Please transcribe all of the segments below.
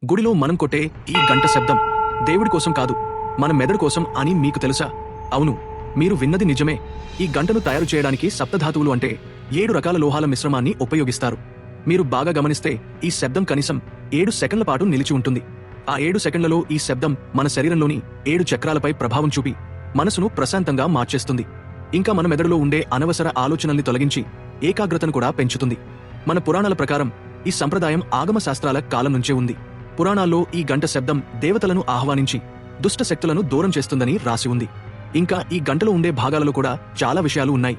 గుడిలో మనం కొట్టే ఈ గంట శబ్దం దేవుడి కోసం కాదు, మన మెదడు కోసం అని మీకు తెలుసా? అవును, మీరు విన్నది నిజమే. ఈ గంటను తయారు చేయడానికి సప్తధాతువులు అంటే 7 రకాల లోహాల మిశ్రమాన్ని ఉపయోగిస్తారు. మీరు బాగా గమనిస్తే ఈ శబ్దం కనీసం 7 సెకండ్ల పాటు నిలిచి ఉంటుంది. ఆ 7 సెకండ్లలో ఈ శబ్దం మన శరీరంలోని 7 చక్రాలపై ప్రభావం చూపి మనసును ప్రశాంతంగా మార్చేస్తుంది. ఇంకా మన మెదడులో ఉండే అనవసర ఆలోచనల్ని తొలగించి ఏకాగ్రతను కూడా పెంచుతుంది. మన పురాణాల ప్రకారం ఈ సంప్రదాయం ఆగమ శాస్త్రాల కాలం నుంచే ఉంది. పురాణాల్లో ఈ గంట శబ్దం దేవతలను ఆహ్వానించి దుష్ట శక్తులను దూరం చేస్తుందని రాసి ఉంది. ఇంకా ఈ గంటలో ఉండే భాగాలలో కూడా చాలా విషయాలు ఉన్నాయి.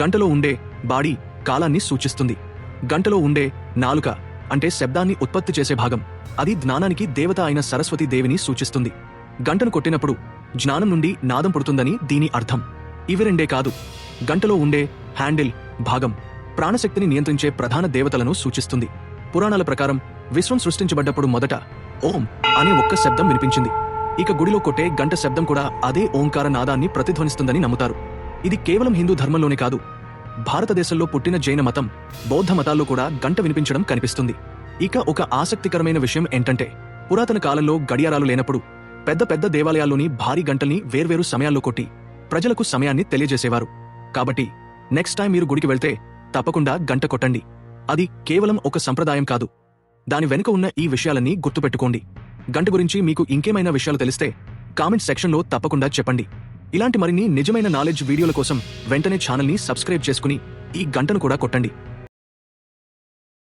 గంటలో ఉండే బాడీ కాలాన్ని సూచిస్తుంది. గంటలో ఉండే నాలుక అంటే శబ్దాన్ని ఉత్పత్తి చేసే భాగం, అది జ్ఞానానికి దేవత అయిన సరస్వతి దేవిని సూచిస్తుంది. గంటను కొట్టినప్పుడు జ్ఞానం నుండి నాదం పుడుతుందని దీని అర్థం. ఇవి రెండే కాదు, గంటలో ఉండే హ్యాండిల్ భాగం ప్రాణశక్తిని నియంత్రించే ప్రధాన దేవతలను సూచిస్తుంది. పురాణాల ప్రకారం విశ్వం సృష్టించబడ్డప్పుడు మొదట ఓం అనే ఒక్క శబ్దం వినిపించింది. ఇక గుడిలో కొట్టే గంట శబ్దం కూడా అదే ఓంకార నాదాన్ని ప్రతిధ్వనిస్తుందని నమ్ముతారు. ఇది కేవలం హిందూ ధర్మంలోనే కాదు, భారతదేశంలో పుట్టిన జైన మతం, బౌద్ధ మతాల్లో కూడా గంట వినిపించడం కనిపిస్తుంది. ఇక ఒక ఆసక్తికరమైన విషయం ఏంటంటే, పురాతన కాలంలో గడియారాలు లేనప్పుడు పెద్ద పెద్ద దేవాలయాల్లోని భారీ గంటల్ని వేర్వేరు సమయాల్లో కొట్టి ప్రజలకు సమయాన్ని తెలియజేసేవారు. కాబట్టి నెక్స్ట్ టైం మీరు గుడికి వెళ్తే తప్పకుండా గంట కొట్టండి. అది కేవలం ఒక సంప్రదాయం కాదు, దాని వెనుక ఉన్న ఈ విషయాలన్నీ గుర్తుపెట్టుకోండి. గంట గురించి మీకు ఇంకేమైనా విషయాలు తెలిస్తే కామెంట్ సెక్షన్లో తప్పకుండా చెప్పండి. ఇలాంటి మరిన్ని నిజమైన నాలెడ్జ్ వీడియోల కోసం వెంటనే ఛానల్ని సబ్స్క్రైబ్ చేసుకుని ఈ గంటను కూడా కొట్టండి.